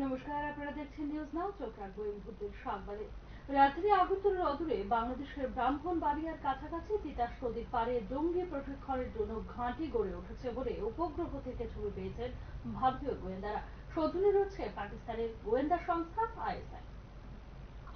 নমস্কার, আপনারা দেখছেন নিউজ নাও। চোখ রাখবো এই মুহূর্তের সংবাদে। রাজধানী আগরতলার অদূরে বাংলাদেশের ব্রাহ্মণবাড়িয়ার কাছাকাছি তিতাস নদীর পাড়ে জঙ্গি প্রশিক্ষণের জন্য ঘাঁটি গড়ে উঠেছে বলে উপগ্রহ থেকে ছবি পেয়েছেন ভারতীয় গোয়েন্দারা। সৌজন্যে রয়েছে পাকিস্তানের গোয়েন্দা সংস্থা আইএসআই।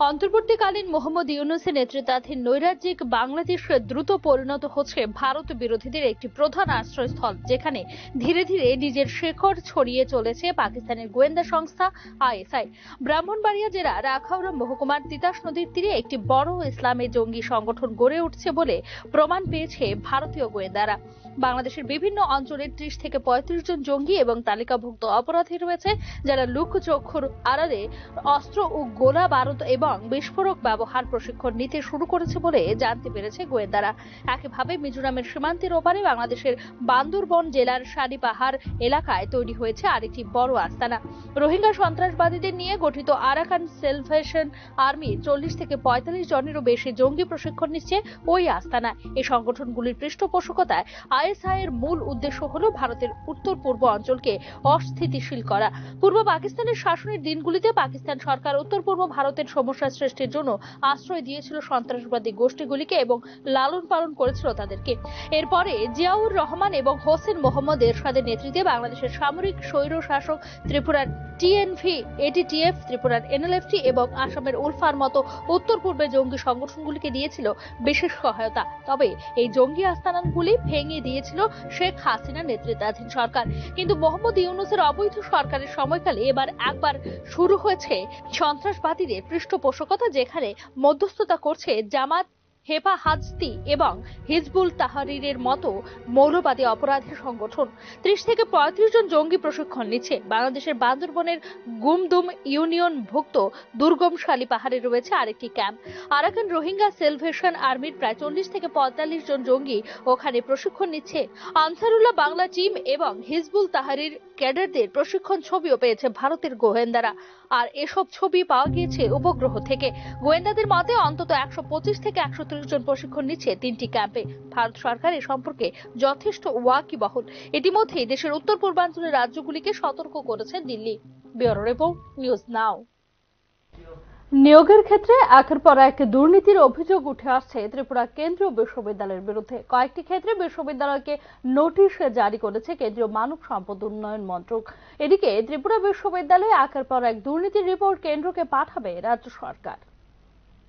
অন্তর্বর্তীকালীন মোহাম্মদ ইউনূসের নেতৃত্বাধীন নৈরাজ্যিক বাংলাদেশ দ্রুত পরিণত হচ্ছে ভারত বিরোধীদের একটি প্রধান আশ্রয়স্থল, যেখানে ধীরে ধীরে নিজের শেকড় ছড়িয়ে চলেছে পাকিস্তানের গোয়েন্দা সংস্থা আইএসআই। ব্রাহ্মণবাড়িয়া জেলার আখাউড়া মহকুমার তিতাস নদীর তীরে একটি বড় ইসলামী জঙ্গি সংগঠন গড়ে উঠছে বলে প্রমাণ পেয়েছে ভারতীয় গোয়েন্দারা। বাংলাদেশের বিভিন্ন অঞ্চলের 30 থেকে 35 জন জঙ্গি এবং তালিকাভুক্ত অপরাধী রয়েছে, যারা লোকচক্ষুর আড়ালে অস্ত্র ও গোলা বারুদ এবং বিস্ফোরক ব্যবহার প্রশিক্ষণ নিতে শুরু করেছে বলে জানতে পেরেছে গোয়েন্দারা। একইভাবে মিজোরামের সীমান্তের ওপারে বাংলাদেশের বান্দরবন জেলার সারি পাহাড় এলাকায় তৈরি হয়েছে আরেকটি বড় আস্তানা। রোহিঙ্গা সন্ত্রাসবাদীদের নিয়ে গঠিত আরাকান সেলভেশন আর্মি 40 থেকে 45 জনেরও বেশি জঙ্গি প্রশিক্ষণ নিচ্ছে ওই আস্তানা। এই সংগঠনগুলির পৃষ্ঠপোষকতায় আইএসআই এর মূল উদ্দেশ্য হলো ভারতের উত্তর পূর্ব অঞ্চলকে অস্থিতিশীল করা। পূর্ব পাকিস্তানের শাসনের দিনগুলিতে পাকিস্তান সরকার উত্তর পূর্ব ভারতের সমস্যা সৃষ্টির জন্য আশ্রয় দিয়েছিল সন্ত্রাসবাদী গোষ্ঠীগুলিকে এবং লালন পালন করেছিল তাদেরকে। এরপরে জিয়াউর রহমান এবং হোসেন মোহাম্মদ এরশাদের নেতৃত্বে বাংলাদেশের সামরিক স্বৈর শাসক ত্রিপুরার টিএনভি, এটিটিএফ, ত্রিপুরার এনএলএফটি এবং আসামের উলফার মতো উত্তর পূর্বে জঙ্গি সংগঠনগুলিকে দিয়েছিল বিশেষ সহায়তা। তবে এই জঙ্গি আস্তানাগুলি ভেঙে দিয়েছিল শেখ হাসিনার নেতৃত্বাধীন সরকার। কিন্তু মোহাম্মদ ইউনূসের অবৈধ সরকারের সময়কালে একবার শুরু হয়েছে সন্ত্রাসবাদীদের পৃষ্ঠপোষকতা, যেখানে মধ্যস্থতা করছে জামাত, হেফাজতি এবং হিজবুল তাহরিরের মতো মৌলবাদী অপরাধী সংগঠন। 30 থেকে 35 জন জঙ্গি প্রশিক্ষণ নিচ্ছে। বাংলাদেশের বান্দরবনের গুমদুম ইউনিয়ন ভুক্ত দুর্গম শালি পাহাড়ে রয়েছে আরেকটি ক্যাম্প। আরাকান রোহিঙ্গা সেলভেশন আর্মির প্রায় 40 থেকে 45 জন জঙ্গি ওখানে প্রশিক্ষণ নিচ্ছে। আনসারুল্লাহ বাংলা টিম এবং হিজবুল তাহরির ক্যাডারদের প্রশিক্ষণ ছবিও পেয়েছে ভারতের গোয়েন্দারা। আর এসব ছবি পাওয়া গিয়েছে উপগ্রহ থেকে। গোয়েন্দাদের মতে অন্তত 125 থেকে 130 জন প্রশিক্ষণ নিচ্ছে 3টি ক্যাম্পে। ভারত সরকার এ সম্পর্কে যথেষ্ট ওয়াকিবহল। ইতিমধ্যেই দেশের উত্তর পূর্বাঞ্চলের রাজ্যগুলিকে সতর্ক করেছে Delhi. Bureau report, news now. নিয়োগের ক্ষেত্রে একের পর এক দুর্নীতির অভিযোগ উঠে আসছে ত্রিপুরা কেন্দ্রীয় বিশ্ববিদ্যালয়ের বিরুদ্ধে। কয়েকটি ক্ষেত্রে বিশ্ববিদ্যালয়কে নোটিশ জারি করেছে কেন্দ্রীয় মানব সম্পদ উন্নয়ন মন্ত্রক। এদিকে ত্রিপুরা বিশ্ববিদ্যালয়ে একের পর এক দুর্নীতির রিপোর্ট কেন্দ্রকে পাঠাবে রাজ্য সরকার।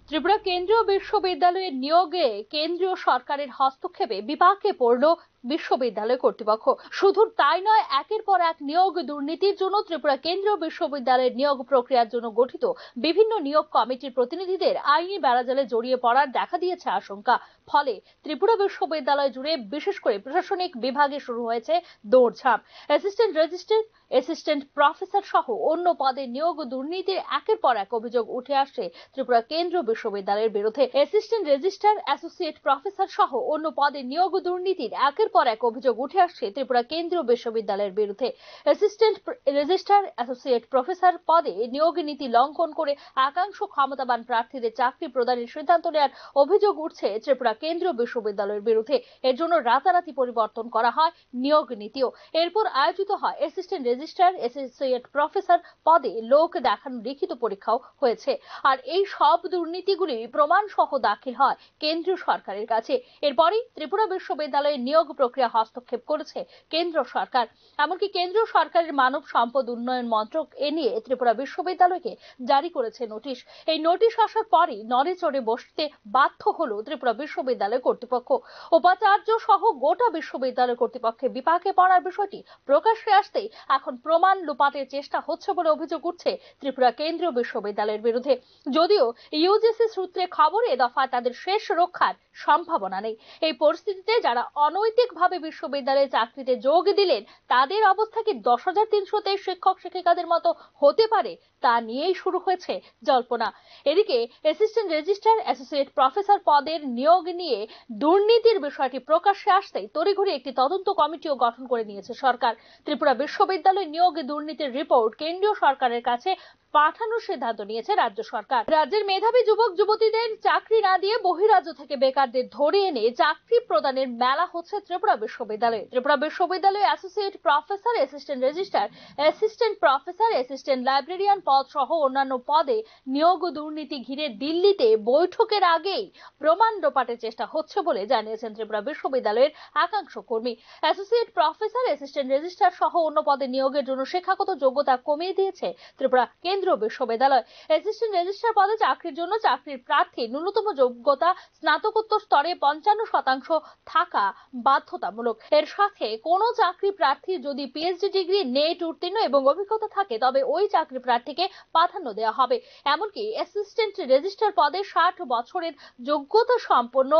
ত্রিপুরা কেন্দ্রীয় বিশ্ববিদ্যালয়ের নিয়োগে কেন্দ্রীয় সরকারের হস্তক্ষেপে বিপাকে পড়ল বিশ্ববিদ্যালয় কর্তৃপক্ষ। শুধু তাই নয়, একের পর এক নিয়োগ দুর্নীতির জন্য ত্রিপুরা কেন্দ্রীয় বিশ্ববিদ্যালয়ের নিয়োগ প্রক্রিয়ার জন্য গঠিত বিভিন্ন নিয়োগ কমিটির প্রতিনিধিদের আইনি বেড়াজালে জড়িয়ে পড়ার দেখা দিয়েছে আশঙ্কা। ফলে ত্রিপুরা বিশ্ববিদ্যালয় জুড়ে বিশেষ করে প্রশাসনিক বিভাগে শুরু হয়েছে দৌড়ঝাঁপ। অ্যাসিস্ট্যান্ট রেজিস্ট্রার, অ্যাসিস্ট্যান্ট প্রফেসর সহ অন্য পদে নিয়োগ দুর্নীতির একের পর এক অভিযোগ উঠে আসছে ত্রিপুরা কেন্দ্রীয় বিশ্ববিদ্যালয়ের বিরুদ্ধে। অ্যাসিস্ট্যান্ট রেজিস্ট্রার, অ্যাসোসিয়েট প্রফেসর সহ অন্য পদে নিয়োগ দুর্নীতির একের পর এক অভিযোগ উঠে আসছে ত্রিপুরা কেন্দ্রীয় বিশ্ববিদ্যালয়ের বিরুদ্ধে। অ্যাসিস্ট্যান্ট রেজিস্ট্রার, অ্যাসোসিয়েট প্রফেসর পদে নিয়োগ নীতি লঙ্ঘন করে একাংশ ক্ষমতাবান প্রার্থীদের চাকরি প্রদানের সিদ্ধান্ত নেওয়ার অভিযোগ উঠছে ত্রিপুরা কেন্দ্রীয় বিশ্ববিদ্যালয়ের বিরুদ্ধে। এর জন্য রাতারাতি পরিবর্তন করা হয় নিয়োগ নীতিও। এরপর আয়োজিত হয় অ্যাসিস্ট্যান্ট রেজিস্ট্রার, অ্যাসোসিয়েট প্রফেসর পদে লোক দেখানো লিখিত পরীক্ষাও হয়েছে। আর এই সব দুর্নীতিগুলি প্রমাণ সহ দাখিল হয় কেন্দ্রীয় সরকারের কাছে। এরপরই ত্রিপুরা বিশ্ববিদ্যালয়ের নিয়োগ প্রক্রিয়া হস্তক্ষেপ করেছে কেন্দ্র সরকার। এমনকি কেন্দ্রীয় সরকারের মানব সম্পদ উন্নয়ন মন্ত্রক এ নিয়ে ত্রিপুরা বিশ্ববিদ্যালয়কে জারি করেছে নোটিশ। এই নোটিশ আসার পরই নড়ে চড়ে বসতে বাধ্য হলো ত্রিপুরা বিশ্ববিদ্যালয় কর্তৃপক্ষ। উপাচার্য সহ গোটা বিশ্ববিদ্যালয় কর্তৃপক্ষের বিপাকে পড়ার বিষয়টি প্রকাশ্যে আসতেই এখন প্রমাণ লোপাটের চেষ্টা হচ্ছে বলে অভিযোগ উঠছে ত্রিপুরা কেন্দ্রীয় বিশ্ববিদ্যালয়ের বিরুদ্ধে। যদিও ইউজিসি সূত্রে খবর, এ দফায় তাদের শেষ রক্ষার সম্ভাবনা নেই। এই পরিস্থিতিতে যারা অনৈতিকভাবে বিশ্ববিদ্যালয়ে চাকরিতে যোগ দিলেন, তাদের অবস্থা কি 10,323 শিক্ষক শিক্ষিকাদের মতো হতে পারে, তা নিয়েই শুরু হয়েছে জল্পনা। এদিকে অ্যাসিস্ট্যান্ট রেজিস্ট্রার, অ্যাসোসিয়েট প্রফেসর পদের নিয়োগ নিয়ে দুর্নীতির বিষয়টি প্রকাশ্যে আসতেই তড়িঘড়ি একটি তদন্ত কমিটিও গঠন করে নিয়েছে সরকার। ত্রিপুরা বিশ্ববিদ্যালয় নিয়োগ দুর্নীতির রিপোর্ট কেন্দ্রীয় সরকারের কাছে পাঠানোর সিদ্ধান্ত নিয়েছে রাজ্য সরকার। রাজ্যের মেধাবী যুবক যুবতীদের চাকরি না দিয়ে বহিরাজ্য থেকে বেকারদের ধরে এনে চাকরি প্রদানের মেলা হচ্ছে ত্রিপুরা বিশ্ববিদ্যালয়ে। ত্রিপুরা বিশ্ববিদ্যালয়ে associate professor, assistant registrar, assistant professor, assistant librarian পদ সহ অন্যান্য পদে নিয়োগ ও দুর্নীতি ঘিরে দিল্লিতে বৈঠকের আগেই প্রমাণ লোপাটের চেষ্টা হচ্ছে বলে জানিয়েছেন ত্রিপুরা বিশ্ববিদ্যালয়ের একাংশ কর্মী। অ্যাসোসিয়েট প্রফেসর, অ্যাসিস্ট্যান্ট রেজিস্ট্রার সহ অন্য পদে নিয়োগের জন্য শিক্ষাগত যোগ্যতা কমিয়ে দিয়েছে ত্রিপুরা কেন্দ্রীয় বিশ্ববিদ্যালয়। অ্যাসিস্ট্যান্ট রেজিস্ট্রার পদে চাকরির জন্য চাকরির প্রার্থী ন্যূনতম যোগ্যতা স্নাতকোত্তর স্তরে 55% থাকা বাধ্যতামূলক। এর সাথে কোন চাকরি প্রার্থী যদি পিএইচডি ডিগ্রি, নেট উত্তীর্ণ এবং অভিজ্ঞতা থাকে তবে ওই চাকরি প্রার্থীকে প্রাধান্য দেওয়া হবে। এমনকি অ্যাসিস্ট্যান্ট রেজিস্ট্রার পদে 60 বছরের যোগ্যতা সম্পন্ন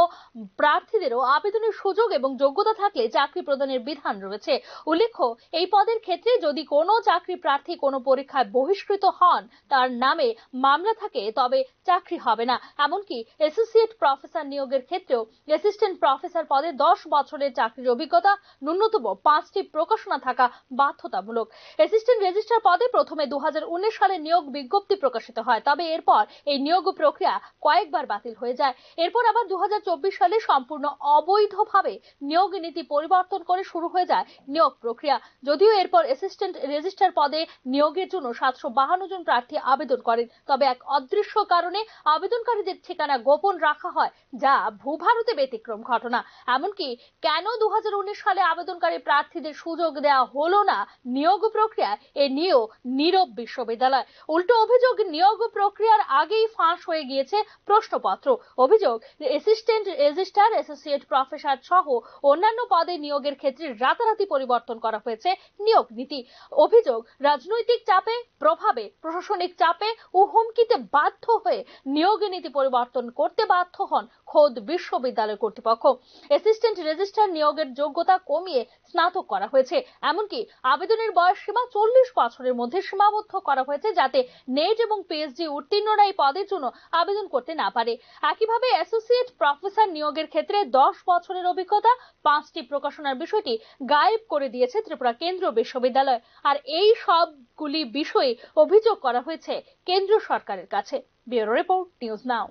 প্রার্থীদেরও আবেদনের সুযোগ এবং যোগ্যতা থাকলে চাকরি প্রদানের বিধান রয়েছে। উল্লেখ্য, এই পদের ক্ষেত্রে যদি কোনো চাকরি প্রার্থী কোনো পরীক্ষায় বহিষ্কৃত হন, তার নামে মামলা থাকে, তবে চাকরি হবে না। এমনকি অ্যাসোসিয়েট প্রফেসর নিয়োগের ক্ষেত্রেও অ্যাসিস্ট্যান্ট প্রফেসর পদে 10 বছরের চাকরির অভিজ্ঞতা, ন্যূনতম 5টি প্রকাশনা থাকা বাধ্যতামূলক। অ্যাসিস্ট্যান্ট রেজিস্ট্রার পদে প্রথমে 2019 সালে নিয়োগ বিজ্ঞপ্তি প্রকাশিত হয়, তবে এরপর এই নিয়োগ প্রক্রিয়া কয়েকবার বাতিল হয়ে যায়। এরপর আবার 2024 সালে সম্পূর্ণ অবৈধভাবে নিয়োগ নীতি পরিবর্তন করে শুরু হয়ে যায় নিয়োগ প্রক্রিয়া। যদিও এরপর অ্যাসিস্ট্যান্ট রেজিস্ট্রার পদে নিয়োগের জন্য 752 জন প্রার্থী আবেদন করেন, তবে এক অদৃশ্য কারণে আবেদনকারীদের ঠিকানা গোপন রাখা হয়, যা ভূভারতে ব্যতিক্রম ঘটনা। এমনকি কেন 2019 সালে আবেদনকারী প্রার্থীদের সুযোগ দেওয়া হলো না নিয়োগ প্রক্রিয়ায়, এ নিয়েও নীরব বিশ্ববিদ্যালয়। উল্টো অভিযোগ, নিয়োগ প্রক্রিয়ার আগেই ফাঁস হয়ে গিয়েছে প্রশ্নপত্র। অভিযোগ, অ্যাসিস্ট্যান্ট রেজিস্ট্রার, অ্যাসোসিয়েট প্রফেসর সহ অন্যান্য পদে নিয়োগের ক্ষেত্রে রাতারাতি পরিবর্তন করা হয়েছে নিয়োগ নীতি। অভিযোগ, রাজনৈতিক চাপে, প্রভাবে, প্রশাসনিক চাপে ও হুমকিতে বাধ্য হয়ে নিয়োগ নীতি পরিবর্তন করতে বাধ্য হন খোদ বিশ্ববিদ্যালয় কর্তৃপক্ষ। অ্যাসিস্ট্যান্ট রেজিস্ট্রার নিয়োগের যোগ্যতা কমিয়ে স্নাতক করা হয়েছে। এমনকি আবেদনের বয়স সীমা 40 বছরের মধ্যে সীমাবদ্ধ করা হয়েছে, যাতে নেট এবং পিএইচডি উত্তীর্ণরা এই পদের জন্য আবেদন করতে না পারে। একইভাবে অ্যাসোসিয়েট প্রফেসর নিয়োগের ক্ষেত্রে 10 বছরের অভিজ্ঞতা, 5টি প্রকাশনার বিষয়টি গায়েব করে দিয়েছে ত্রিপুরা কেন্দ্রীয় বিশ্ববিদ্যালয়। আর এই সবগুলি বিষয়ে অভিযোগ করা হয়েছে কেন্দ্র সরকারের কাছে। Bureau report, news now.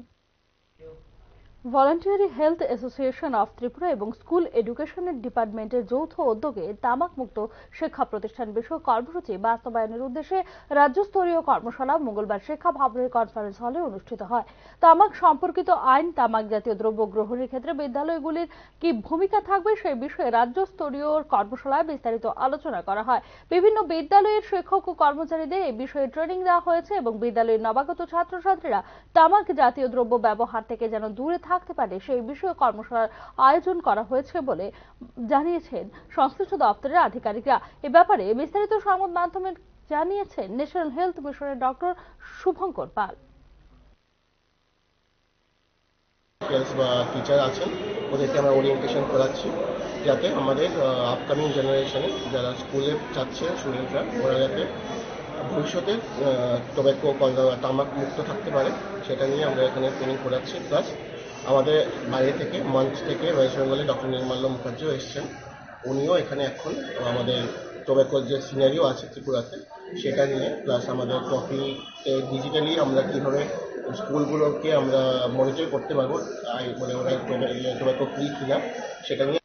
Voluntary health association of Tripura এবং স্কুল এডুকেশনের ডিপার্টমেন্টের যৌথ উদ্যোগে তামাক মুক্ত শিক্ষা প্রতিষ্ঠান বিষয়ক কর্মসূচি বাস্তবায়নের উদ্দেশ্যে রাজ্যস্তরীয় কর্মশালা মঙ্গলবার শিক্ষা ভবনের কনফারেন্স হলে অনুষ্ঠিত হয়। তামাক সম্পর্কিত আইন, তামাক জাতীয় দ্রব্য গ্রহণের ক্ষেত্রে বিদ্যালয়গুলির কি ভূমিকা থাকবে সেই বিষয়ে রাজ্যস্তরীয় কর্মশালায় বিস্তারিত আলোচনা করা হয়। বিভিন্ন বিদ্যালয়ের শিক্ষক ও কর্মচারীদের এই বিষয়ে ট্রেনিং দেওয়া হয়েছে এবং বিদ্যালয়ের নবাগত ছাত্রছাত্রীরা তামাক জাতীয় দ্রব্য ব্যবহার থেকে যেন দূরে থাকতে পারে সেই বিষয়ে কর্মশালার আয়োজন করা হয়েছে বলে জানিয়েছেন সংশ্লিষ্ট দপ্তরের আধিকারিকরা। এ ব্যাপারে বিস্তারিত সংবাদ মাধ্যমে জানিয়েছেন ন্যাশনাল হেলথ মিশনের ডক্টর শুভঙ্কর পাল। টিচার আছেন, ওদেরকে আমরা ওরিয়েন্টেশন করাচ্ছি যাতে আমাদের আপকামিং জেনারেশনে যারা স্কুলে যাচ্ছে স্টুডেন্টরা, ওরা যাতে ভবিষ্যতে টোব্যাকো তামাক মুক্ত থাকতে পারে, সেটা নিয়ে আমরা এখানে ট্রেনিং করাচ্ছি। প্লাস আমাদের বাইরে থেকে মঞ্চ থেকে ওয়েস্ট বেঙ্গলে ডক্টর নির্মাল্য মুখার্জিও এসছেন, উনিও এখানে এখন আমাদের টোব্যাকোর যে সিনারিও আছে ত্রিপুরাতে সেটা নিয়ে, প্লাস আমাদের ট্রফিতে ডিজিটালি আমরা কীভাবে স্কুলগুলোকে আমরা মনিটর করতে পারবো, মানে ওরা টোব্যাকো ফ্রি কিনা সেটা নিয়ে।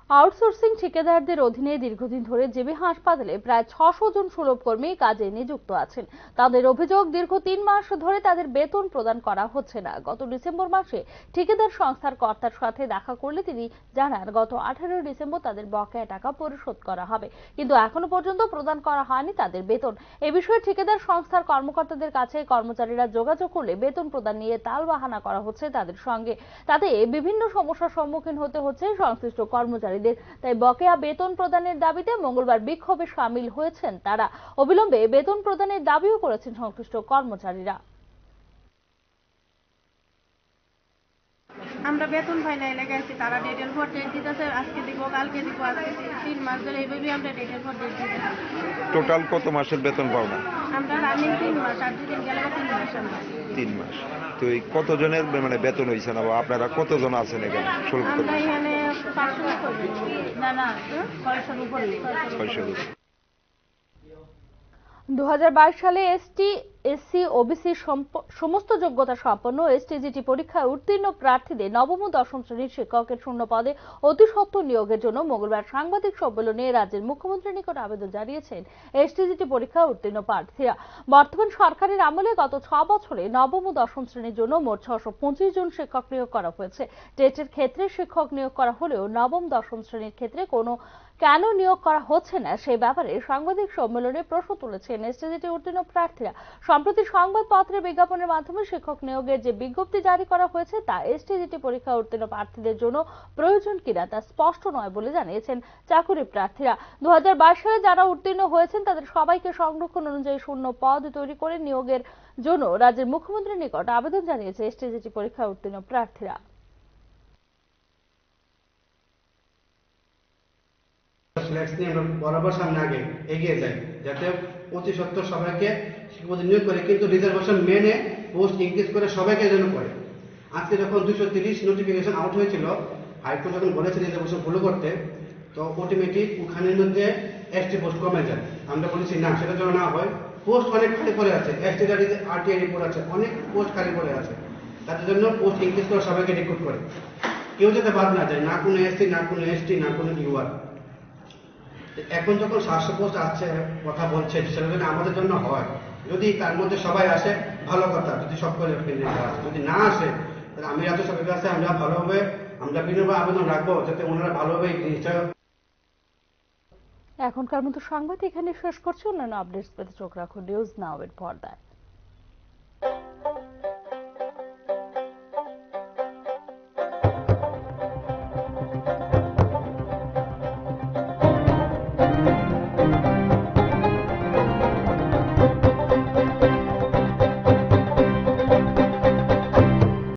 আউটসোর্সিং ঠিকাদারদের অধীনে দীর্ঘদিন ধরে জেবি হাসপাতালে প্রায় 600 জন সুলভ কর্মী কাজে নিযুক্ত আছেন। তাদের অভিযোগ, দীর্ঘ 3 মাস ধরে তাদের বেতন প্রদান করা হচ্ছে না। গত ডিসেম্বর মাসে ঠিকাদার সংস্থার কর্তার সাথে দেখা করলে তিনি জানান গত 18 ডিসেম্বর তাদের বকেয়া টাকা পরিশোধ করা হবে, কিন্তু এখনো পর্যন্ত প্রদান করা হয়নি তাদের বেতন। এ বিষয়ে ঠিকাদার সংস্থার কর্মকর্তাদের কাছে কর্মচারীরা যোগাযোগ করলে বেতন প্রদান নিয়ে তালবাহানা করা হচ্ছে তাদের সঙ্গে। তাতে বিভিন্ন সমস্যার সম্মুখীন হতে হচ্ছে সংশ্লিষ্ট কর্মচারী। তাই বকেয়া বেতন প্রদানের দাবিতে মঙ্গলবার বিক্ষোভে সামিল হয়েছেন তারা। অবিলম্বে বেতন প্রদানের দাবিও করেছেন সংশ্লিষ্ট কর্মচারীরা। আমরা বেতন পাই না, এলাকায় আছি, তারা ডেটের পর ডেট দিতেছে, আজকে দিব, কালকে দিব, আজকে 3 মাস ধরে এইভাবে আমরা ডেটের পর ডেট দিতেছি। টোটাল কত মাসের বেতন পাও না? আমরা রানিং 3 মাস, আর 2 দিন গেলে 3 মাস। আমরা 3 মাস। তো এই কতজনের মানে বেতন হয়েছে না, বা আপনারা কতজন আছেন এখানে? আমরা এখানে 500 উপরে, না 600 উপরে। 600। 2022 সালে এসটি, এসসি, ওবিসি সমস্ত যোগ্যতা সম্পন্ন এসটিজিটি পরীক্ষায় উত্তীর্ণ প্রার্থীদের নবম ও দশম শ্রেণীর শিক্ষকের শূন্য পদে অতি সত্বর নিয়োগের জন্য মঙ্গলবার সাংবাদিক সম্মেলনে রাজ্যের মুখ্যমন্ত্রীর নিকট আবেদন জানিয়েছেন এসটিজিটি পরীক্ষায় উত্তীর্ণ প্রার্থীরা। বর্তমান সরকারের আমলে গত 6 বছরে নবম ও দশম শ্রেণীর জন্য মোট 625 জন শিক্ষক নিয়োগ করা হয়েছে। টেটের ক্ষেত্রে শিক্ষক নিয়োগ করা হলেও নবম দশম শ্রেণীর ক্ষেত্রে কেন নিয়োগ করা হচ্ছে না সেই ব্যাপারে সাংবাদিক সম্মেলনে প্রশ্ন তুলেছেন এসটিজিটি উত্তীর্ণ প্রার্থীরা। সম্প্রতি সংবাদপত্রের বিজ্ঞাপনের মাধ্যমে শিক্ষক নিয়োগের যে বিজ্ঞপ্তি জারি করা হয়েছে তা এসটিজিটি পরীক্ষা উত্তীর্ণ প্রার্থীদের জন্য প্রয়োজন কিনা তা স্পষ্ট নয় বলে জানিয়েছেন চাকুরি প্রার্থীরা। 2022 সালে যারা উত্তীর্ণ হয়েছেন তাদের সবাইকে সংরক্ষণ অনুযায়ী শূন্য পদ তৈরি করে নিয়োগের জন্য রাজ্যের মুখ্যমন্ত্রীর নিকট আবেদন জানিয়েছে এসটিজিটি পরীক্ষা উত্তীর্ণ প্রার্থীরা। ফ্লেক্স নিয়ে আমরা বরাবর সামনে আগে এগিয়ে যাই, যাতে অতি সত্তর সবাইকে শিক্ষক নিয়োগ করে, কিন্তু রিজার্ভেশন মেনে পোস্ট ইনক্রিজ করে সবাইকে যেন করে। আজকে যখন 230 নোটিফিকেশন আউট হয়েছিল, হাইকোর্ট যখন বলেছে রিজার্ভেশন ফলো করতে, তো অটোমেটিক ওখানের মধ্যে এসটি পোস্ট কমে যায়। আমরা বলেছি না, সেটা যেন না হয়। পোস্ট অনেক খালি পড়ে আছে, এসটি আরটিআই রিপোর্ট আছে, অনেক পোস্ট খালি পড়ে আছে। তাদের জন্য পোস্ট ইনক্রিজ করে সবাইকে রিক্রুট করে, কেউ যাতে বাদ না যায়, না কোনো এসসি, না কোনো এসটি, না কোনো ইউআর। এখন যখন 700 পোস্ট আসছে কথা বলছে, সেটা যদি আমাদের জন্য হয়, যদি তার মধ্যে সবাই আসে ভালো কথা, যদি সকলে আসে, যদি না আসে তাহলে আমি রাজ্য সরকারের কাছে আমরা বিনম্র আবেদন রাখবো যাতে ওনারা ভালোভাবে এই জিনিসটা। এখনকার মতো সংবাদ এখানে শেষ করছি। অন্যান্য আপডেটস পেতে চোখ রাখুন নিউজ নাও এর পর্দায়।